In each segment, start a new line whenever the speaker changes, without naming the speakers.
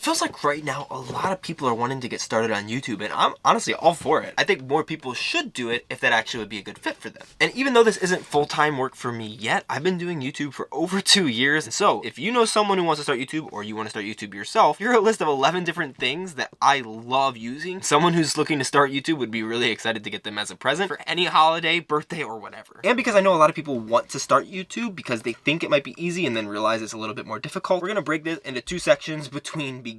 feels like right now a lot of people are wanting to get started on YouTube, and I'm honestly all for it. I think more people should do it if that actually would be a good fit for them. And even though this isn't full-time work for me yet, I've been doing YouTube for over 2 years. And so if you know someone who wants to start YouTube, or you want to start YouTube yourself, here are a list of 11 different things that I love using. Someone who's looking to start YouTube would be really excited to get them as a present for any holiday, birthday, or whatever. And because I know a lot of people want to start YouTube because they think it might be easy and then realize it's a little bit more difficult, we're gonna break this into 2 sections between beginner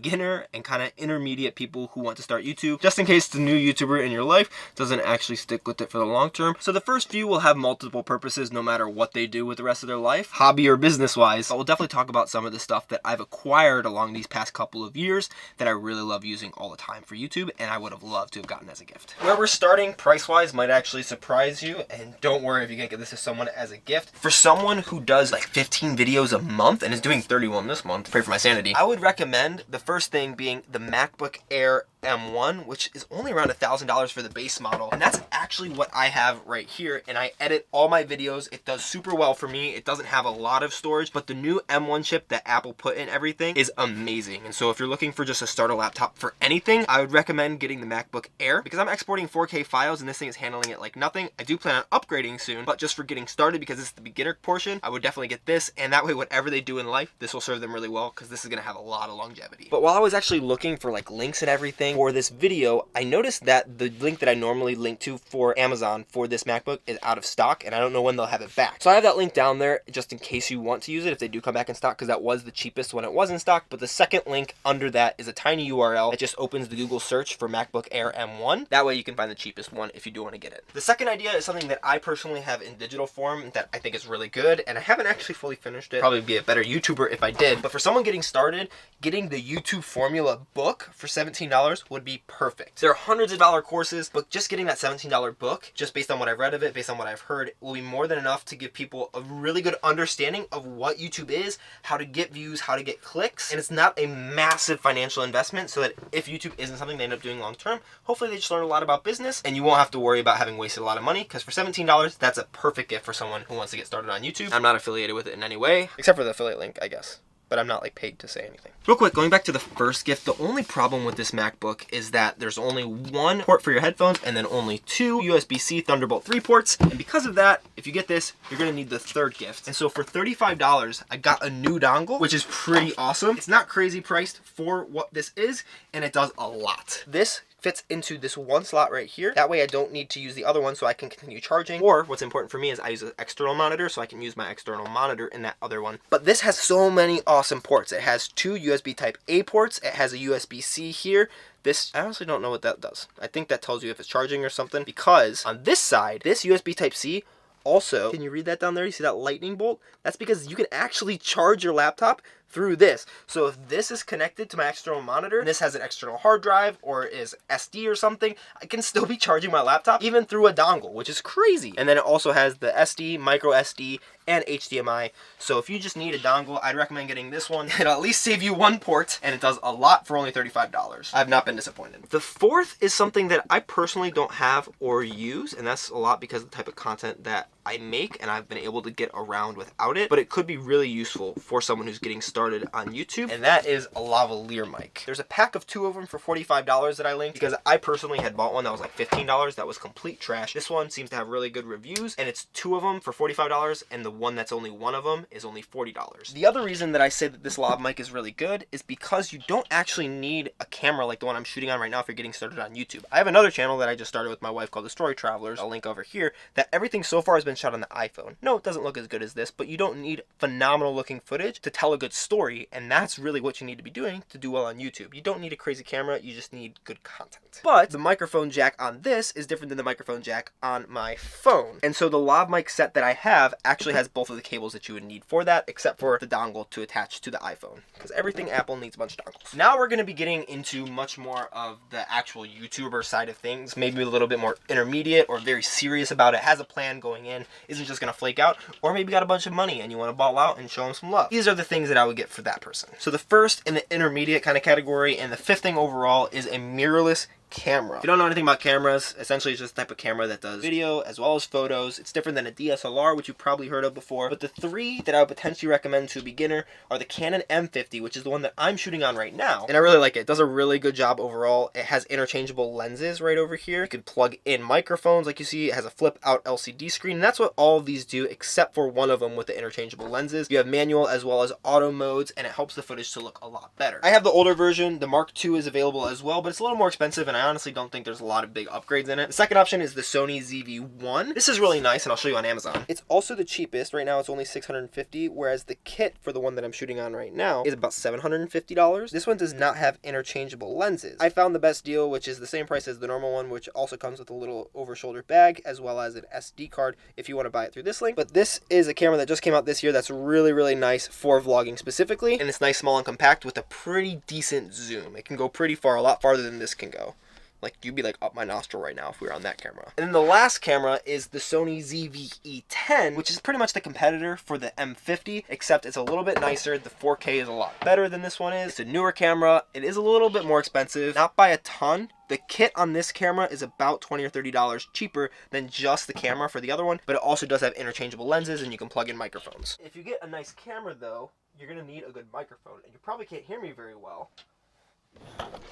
and kind of intermediate people who want to start YouTube, just in case the new YouTuber in your life doesn't actually stick with it for the long term. So the first few will have multiple purposes no matter what they do with the rest of their life, hobby or business wise. But we'll definitely talk about some of the stuff that I've acquired along these past couple of years that I really love using all the time for YouTube, and I would have loved to have gotten as a gift. Where we're starting price wise might actually surprise you, and don't worry if you can't get this to someone as a gift. For someone who does like 15 videos a month and is doing 31 this month, pray for my sanity, I would recommend the first thing being the MacBook Air M1, which is only around $1,000 for the base model. And that's actually what I have right here. And I edit all my videos. It does super well for me. It doesn't have a lot of storage, but the new M1 chip that Apple put in everything is amazing. And so if you're looking for just a starter laptop for anything, I would recommend getting the MacBook Air because I'm exporting 4K files and this thing is handling it like nothing. I do plan on upgrading soon, but just for getting started, because this is the beginner portion, I would definitely get this. And that way, whatever they do in life, this will serve them really well because this is going to have a lot of longevity. But while I was actually looking for like links and everything for this video, I noticed that the link that I normally link to for Amazon for this MacBook is out of stock, and I don't know when they'll have it back. So I have that link down there just in case you want to use it if they do come back in stock, because that was the cheapest when it was in stock. But the second link under that is a tiny URL that just opens the Google search for MacBook Air M1. That way you can find the cheapest one if you do want to get it. The second idea is something that I personally have in digital form that I think is really good, and I haven't actually fully finished it. Probably be a better YouTuber if I did, but for someone getting started, getting the YouTube Formula book for $17 would be perfect. There are hundreds of dollar courses, but just getting that $17 book, just based on what I've read of it, based on what I've heard, will be more than enough to give people a really good understanding of what YouTube is, how to get views, how to get clicks, and it's not a massive financial investment, so that if YouTube isn't something they end up doing long term, hopefully they just learn a lot about business, and you won't have to worry about having wasted a lot of money, because for $17, that's a perfect gift for someone who wants to get started on YouTube. I'm not affiliated with it in any way, except for the affiliate link, I guess. But I'm not like paid to say anything. Real quick, going back to the first gift, the only problem with this MacBook is that there's only 1 port for your headphones and then only 2 USB-C Thunderbolt 3 ports. And because of that, if you get this, you're gonna need the third gift. And so for $35, I got a new dongle, which is pretty awesome. It's not crazy priced for what this is, and it does a lot. This fits into this one slot right here. That way I don't need to use the other one, so I can continue charging. Or what's important for me is I use an external monitor, so I can use my external monitor in that other one. But this has so many awesome ports. It has 2 USB type A ports. It has a USB-C here. This, I honestly don't know what that does. I think that tells you if it's charging or something, because on this side, this USB type C also, can you read that down there? You see that lightning bolt? That's because you can actually charge your laptop through this. So if this is connected to my external monitor, and this has an external hard drive or is SD or something, I can still be charging my laptop even through a dongle, which is crazy. And then it also has the SD, micro SD, and HDMI. So if you just need a dongle, I'd recommend getting this one. It'll at least save you 1 port, and it does a lot for only $35. I've not been disappointed. The fourth is something that I personally don't have or use, and that's a lot because of the type of content that I make, and I've been able to get around without it, but it could be really useful for someone who's getting started on YouTube, and that is a lavalier mic. There's a pack of 2 of them for $45 that I linked, because I personally had bought one that was like $15 that was complete trash. This one seems to have really good reviews, and it's 2 of them for $45, and the one that's only 1 of them is only $40. The other reason that I say that this lav mic is really good is because you don't actually need a camera like the one I'm shooting on right now if you're getting started on YouTube. I have another channel that I just started with my wife called The Story Travelers, I'll link over here, that everything so far has been shot on the iPhone. No, it doesn't look as good as this, but you don't need phenomenal looking footage to tell a good story, and that's really what you need to be doing to do well on YouTube. You don't need a crazy camera, you just need good content. But the microphone jack on this is different than the microphone jack on my phone. And so the lav mic set that I have actually has both of the cables that you would need for that, except for the dongle to attach to the iPhone, because everything Apple needs a bunch of dongles. Now we're going to be getting into much more of the actual YouTuber side of things, maybe a little bit more intermediate or very serious about it, has a plan going in, isn't just going to flake out, or maybe got a bunch of money and you want to ball out and show them some love. These are the things that I would get for that person. So the first in the intermediate kind of category and the 5th thing overall is a mirrorless camera. If you don't know anything about cameras, essentially it's just a type of camera that does video as well as photos. It's different than a DSLR, which you've probably heard of before. But the three that I would potentially recommend to a beginner are the Canon M50, which is the one that I'm shooting on right now. And I really like it. It does a really good job overall. It has interchangeable lenses right over here. You can plug in microphones like you see. It has a flip out LCD screen. And that's what all of these do except for one of them with the interchangeable lenses. You have manual as well as auto modes, and it helps the footage to look a lot better. I have the older version. The Mark II is available as well, but it's a little more expensive, and I honestly don't think there's a lot of big upgrades in it. The second option is the Sony ZV-1. This is really nice, and I'll show you on Amazon. It's also the cheapest. Right now it's only $650, whereas the kit for the one that I'm shooting on right now is about $750. This one does not have interchangeable lenses. I found the best deal, which is the same price as the normal one, which also comes with a little over-shoulder bag as well as an SD card if you want to buy it through this link. But this is a camera that just came out this year that's really, really nice for vlogging specifically, and it's nice, small, and compact with a pretty decent zoom. It can go pretty far, a lot farther than this can go. Like, you'd be like up my nostril right now if we were on that camera. And then the last camera is the Sony ZV-E10, which is pretty much the competitor for the M50, except it's a little bit nicer. The 4K is a lot better than this one is. It's a newer camera. It is a little bit more expensive, not by a ton. The kit on this camera is about $20 or $30 cheaper than just the camera for the other one, but it also does have interchangeable lenses and you can plug in microphones. If you get a nice camera though, you're gonna need a good microphone, and you probably can't hear me very well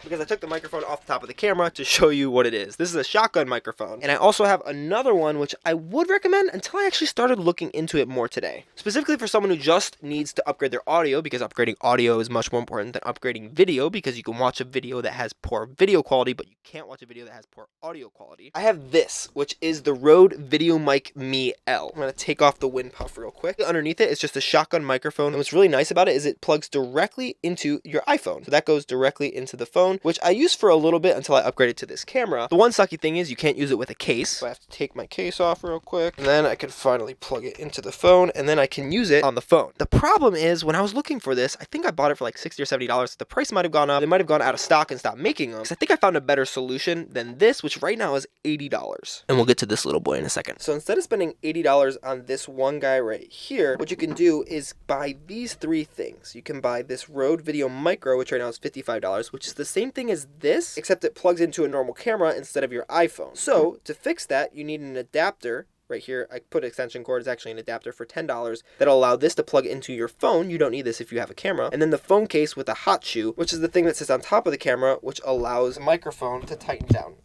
because I took the microphone off the top of the camera to show you what it is. This is a shotgun microphone, and I also have another one which I would recommend until I actually started looking into it more today. Specifically for someone who just needs to upgrade their audio, because upgrading audio is much more important than upgrading video, because you can watch a video that has poor video quality, but you can't watch a video that has poor audio quality. I have this, which is the Rode Video Mic Me L. I'm going to take off the wind puff real quick. Underneath it is just a shotgun microphone, and what's really nice about it is it plugs directly into your iPhone. So that goes directly into the phone, which I used for a little bit until I upgraded to this camera. The one sucky thing is you can't use it with a case. So I have to take my case off real quick, and then I can finally plug it into the phone, and then I can use it on the phone. The problem is when I was looking for this, I think I bought it for like $60 or $70. The price might have gone up. They might have gone out of stock and stopped making them. Because I think I found a better solution than this, which right now is $80. And we'll get to this little boy in a second. So instead of spending $80 on this one guy right here, what you can do is buy these three things. You can buy this Rode Video Micro, which right now is $55, which is the same thing as this, except it plugs into a normal camera instead of your iPhone. So to fix that, you need an adapter. Right here, I put extension cord. It's actually an adapter for $10 that'll allow this to plug into your phone. You don't need this if you have a camera. And then the phone case with a hot shoe, which is the thing that sits on top of the camera, which allows the microphone to tighten down.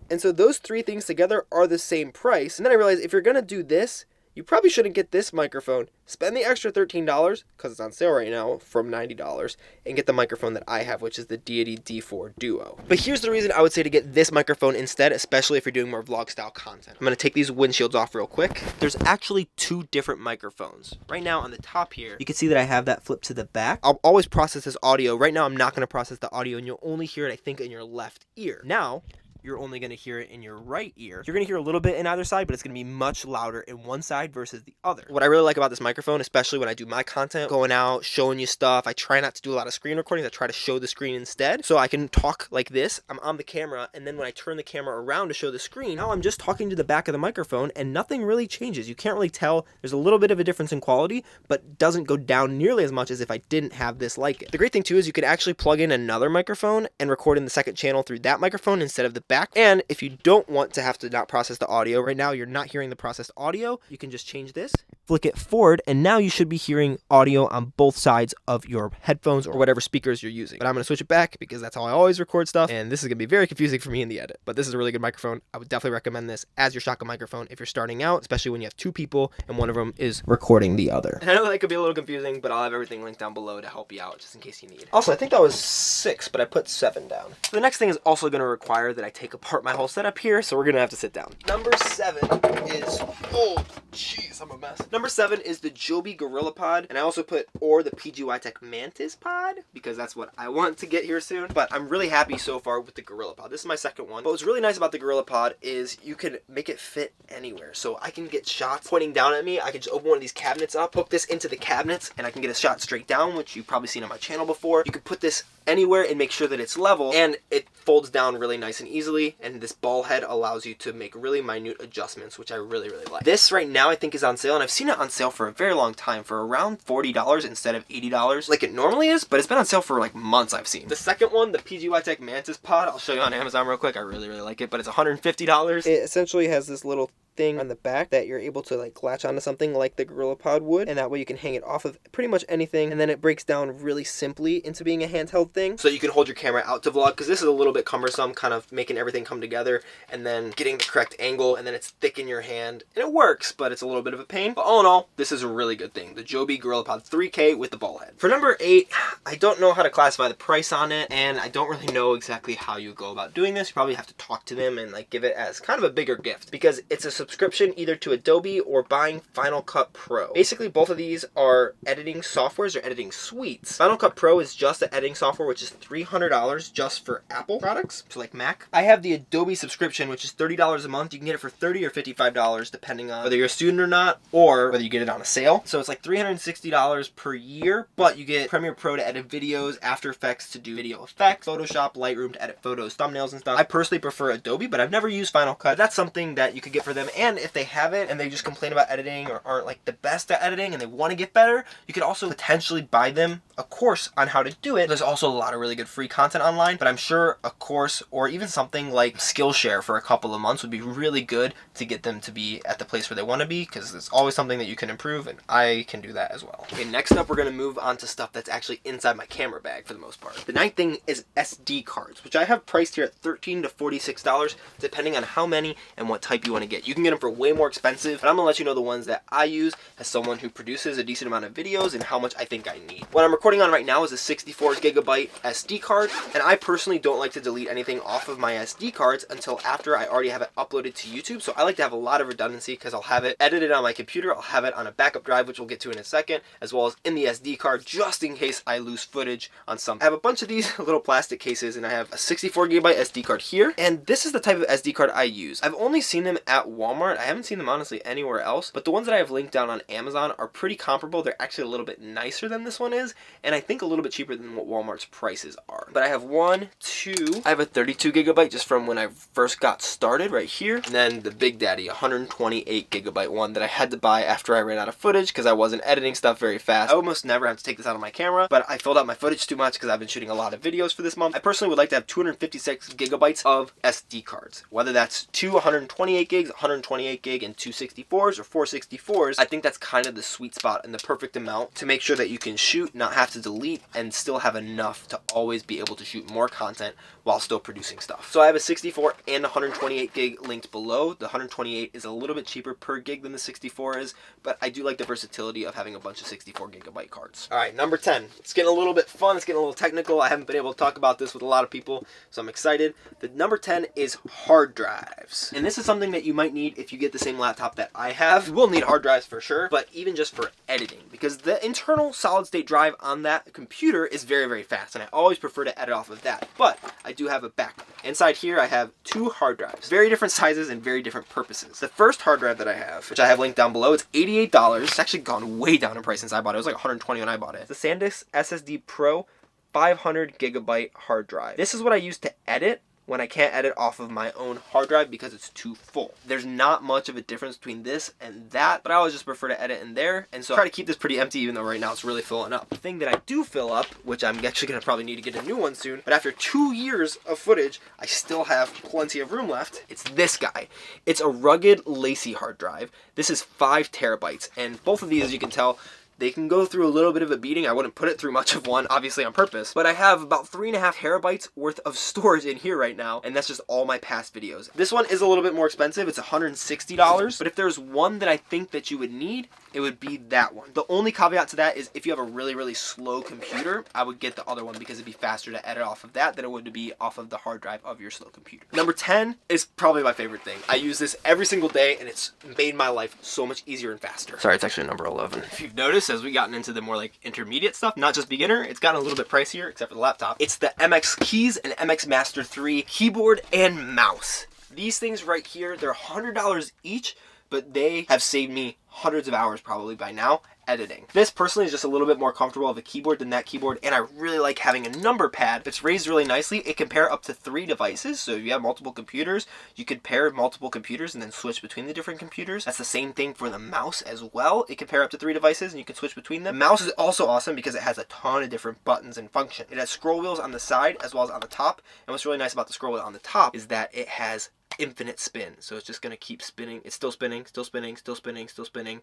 And so those three things together are the same price. And then I realized if you're going to do this, you probably shouldn't get this microphone. Spend the extra $13, because it's on sale right now, from $90, and get the microphone that I have, which is the Deity D4 Duo. But here's the reason I would say to get this microphone instead, especially if you're doing more vlog style content. I'm going to take these windshields off real quick. There's actually two different microphones. Right now on the top here, you can see that I have that flip to the back. I'll always process this audio. Right now I'm not going to process the audio, and you'll only hear it, I think, in your left ear. Now, you're only going to hear it in your right ear. You're going to hear a little bit in either side, but it's going to be much louder in one side versus the other. What I really like about this microphone, especially when I do my content, going out, showing you stuff, I try not to do a lot of screen recordings. I try to show the screen instead. So I can talk like this. I'm on the camera, and then when I turn the camera around to show the screen, now I'm just talking to the back of the microphone, and nothing really changes. You can't really tell. There's a little bit of a difference in quality, but doesn't go down nearly as much as if I didn't have this like it. The great thing too is you could actually plug in another microphone and record in the second channel through that microphone instead of the back. And if you don't want to have to not process the audio, right now you're not hearing the processed audio, you can just change this, flick it forward, and now you should be hearing audio on both sides of your headphones or whatever speakers you're using. But I'm going to switch it back because that's how I always record stuff, and this is going to be very confusing for me in the edit. But this is a really good microphone. I would definitely recommend this as your shotgun microphone if you're starting out, especially when you have two people and one of them is recording the other. And I know that could be a little confusing, but I'll have everything linked down below to help you out just in case you need. Also, I think that was 6, but I put 7 down. So the next thing is also going to require that I take apart my whole setup here, so we're going to have to sit down. Number 7 is, oh jeez, I'm a mess. Number 7 is the Joby Gorilla Pod, and I also put the PGY Tech Mantis Pod because that's what I want to get here soon. But I'm really happy so far with the Gorilla Pod. This is my second one. But what's really nice about the Gorilla Pod is you can make it fit anywhere. So I can get shots pointing down at me. I can just open one of these cabinets up, hook this into the cabinets, and I can get a shot straight down, which you've probably seen on my channel before. You can put this anywhere and make sure that it's level, and it folds down really nice and easily, and this ball head allows you to make really minute adjustments, which I really like. This right now I think is on sale, and I've seen it on sale for a very long time for around $40 instead of $80 like it normally is, but it's been on sale for like months I've seen. The second one, the PGY Tech Mantis Pod, I'll show you on Amazon real quick. I really like it, but it's $150. It essentially has this little thing on the back that you're able to like latch onto something like the GorillaPod would, and that way you can hang it off of pretty much anything, and then it breaks down really simply into being a handheld thing, so you can hold your camera out to vlog, because this is a little bit cumbersome, kind of making everything come together and then getting the correct angle, and then it's thick in your hand, and it works, but it's a little bit of a pain. But all in all, this is a really good thing, the Joby GorillaPod 3K with the ball head. For number 8, I don't know how to classify the price on it, and I don't really know exactly how you go about doing this. You probably have to talk to them and like give it as kind of a bigger gift, because it's a subscription either to Adobe or buying Final Cut Pro. Basically, both of these are editing softwares or editing suites. Final Cut Pro is just the editing software, which is $300 just for Apple products, so like Mac. I have the Adobe subscription, which is $30 a month. You can get it for $30 or $55 depending on whether you're a student or not, or whether you get it on a sale. So it's like $360 per year, but you get Premiere Pro to edit videos, After Effects to do video effects, Photoshop, Lightroom to edit photos, thumbnails and stuff. I personally prefer Adobe, but I've never used Final Cut. That's something that you could get for them, and if they have it and they just complain about editing or aren't like the best at editing and they want to get better, you could also potentially buy them a course on how to do it. There's also a lot of really good free content online, but I'm sure a course or even something like Skillshare for a couple of months would be really good to get them to be at the place where they want to be, because there's always something that you can improve, and I can do that as well. Okay, next up we're going to move on to stuff that's actually inside my camera bag for the most part. The ninth thing is SD cards, which I have priced here at $13 to $46 depending on how many and what type you want to get. You can get them for way more expensive, but I'm going to let you know the ones that I use as someone who produces a decent amount of videos and how much I think I need. What I'm recording on right now is a 64 gigabyte SD card, and I personally don't like to delete anything off of my SD cards until after I already have it uploaded to YouTube. So I like to have a lot of redundancy, because I'll have it edited on my computer, I'll have it on a backup drive, which we'll get to in a second, as well as in the SD card, just in case I lose footage on some. I have a bunch of these little plastic cases, and I have a 64 gigabyte SD card here, and this is the type of SD card I use. I've only seen them at Walmart. I haven't seen them honestly anywhere else, but the ones that I have linked down on Amazon are pretty comparable. They're actually a little bit nicer than this one is, and I think a little bit cheaper than what Walmart's prices are. But I have I have a 32 gigabyte just from when I first got started right here, and then the Big Daddy 128 gigabyte one that I had to buy after I ran out of footage because I wasn't editing stuff very fast. I almost never have to take this out of my camera, but I filled out my footage too much because I've been shooting a lot of videos for this month. I personally would like to have 256 gigabytes of SD cards, whether that's two 128 gigs, 128 gig, and 264s or 464s. I think that's kind of the sweet spot and the perfect amount to make sure that you can shoot, not have to delete, and still have enough to always be able to shoot more content while still producing stuff. So I have a 64 and 128 gig linked below. The 128 is a little bit cheaper per gig than the 64 is, but I do like the versatility of having a bunch of 64 gigabyte cards. All right, number 10. It's getting a little bit fun. It's getting a little technical. I haven't been able to talk about this with a lot of people, so I'm excited. The number 10 is hard drives. And this is something that you might need if you get the same laptop that I have. You will need hard drives for sure, but even just for editing, because the internal solid state drive on that computer is very fast, and I always prefer to edit off of that. But I do have a backup. Inside here I have two hard drives, very different sizes and very different purposes. The first hard drive that I have, which I have linked down below, it's $88. It's actually gone way down in price since I bought it. It was like $120 when I bought it. It's the SanDisk SSD Pro 500 gigabyte hard drive. This is what I use to edit when I can't edit off of my own hard drive because it's too full. There's not much of a difference between this and that, but I always just prefer to edit in there, and so I try to keep this pretty empty, even though right now it's really filling up. The thing that I do fill up, which I'm actually gonna probably need to get a new one soon, but after 2 years of footage, I still have plenty of room left. It's this guy. It's a rugged, lacy hard drive. This is 5 terabytes, and both of these, as you can tell, they can go through a little bit of a beating. I wouldn't put it through much of one, obviously on purpose, but I have about 3.5 terabytes worth of storage in here right now, and that's just all my past videos. This one is a little bit more expensive. It's $160, but if there's one that I think that you would need, it would be that one. The only caveat to that is if you have a really slow computer, I would get the other one because it'd be faster to edit off of that than it would to be off of the hard drive of your slow computer. Number 10 is probably my favorite thing. I use this every single day, and it's made my life so much easier and faster. Sorry, it's actually number 11. If you've noticed, as we've gotten into the more like intermediate stuff, not just beginner, it's gotten a little bit pricier, except for the laptop. It's the MX Keys and MX Master 3 keyboard and mouse. These things right here, they're $100 each, but they have saved me hundreds of hours probably by now editing. This personally is just a little bit more comfortable of a keyboard than that keyboard, and I really like having a number pad that's raised really nicely. It can pair up to 3 devices, so if you have multiple computers, you could pair multiple computers and then switch between the different computers. That's the same thing for the mouse as well. It can pair up to 3 devices and you can switch between them. The mouse is also awesome because it has a ton of different buttons and functions. It has scroll wheels on the side as well as on the top, and what's really nice about the scroll wheel on the top is that it has infinite spin, so it's just going to keep spinning. It's still spinning, still spinning, still spinning, still spinning.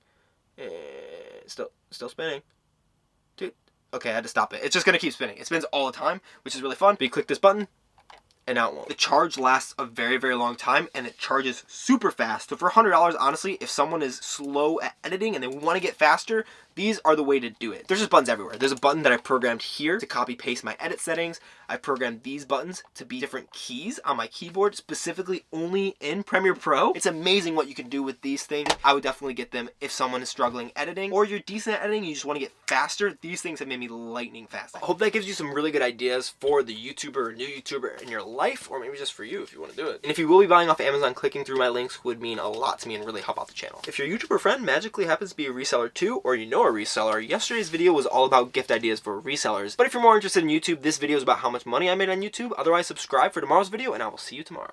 Still spinning. Dude. Okay, I had to stop it. It's just going to keep spinning. It spins all the time, which is really fun. But you click this button, and now it won't. The charge lasts a very, very long time, and it charges super fast. So for $100, honestly, if someone is slow at editing and they want to get faster, these are the way to do it. There's just buttons everywhere. There's a button that I programmed here to copy paste my edit settings. I programmed these buttons to be different keys on my keyboard, specifically only in Premiere Pro. It's amazing what you can do with these things. I would definitely get them if someone is struggling editing, or you're decent at editing, you just want to get faster. These things have made me lightning fast. I hope that gives you some really good ideas for the YouTuber or new YouTuber in your life, or maybe just for you if you want to do it. And if you will be buying off Amazon, clicking through my links would mean a lot to me and really help out the channel. If your YouTuber friend magically happens to be a reseller too, or you know a reseller, yesterday's video was all about gift ideas for resellers. But if you're more interested in YouTube, this video is about how much money I made on YouTube. Otherwise, subscribe for tomorrow's video, and I will see you tomorrow.